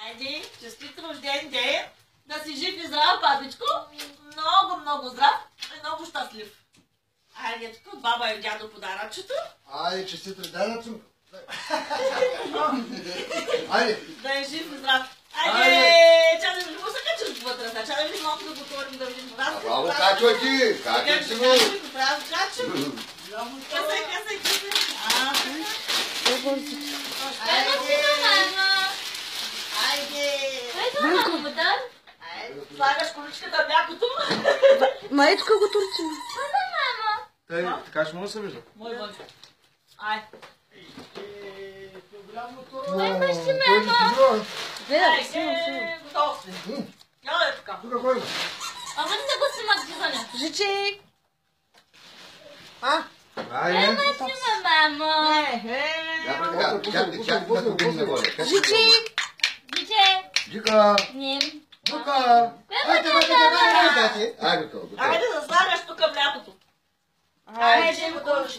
Айде, честит рожден ден, да си жив и здрав, бабичко. Много, много здрав и много щастлив. Айде, тук от баба и дядо подаръчето. Айде, честит рожден, Цунко. Айде. Да е жив и здрав. Айде, чакай да ви го се качим вътре, чакай да ви малко да го отворим, да видим това. Браво, качвай ти, качвай си го. Право, качвам. Късай. Айде, слагаш количката в мякото. Майчка го турчи. Така ще може да се вижда. Мой бък. Ай. Ай, бащи, мама. Айде, готов си. Яла е така. Тук кой има? Ама не го снимат за не. Жичи. Айде. Бащи, мамо. Жичи. Жиче. Джика. Ним. Тука. Айде, Айде да слагаш тук млякото. Айде, готов.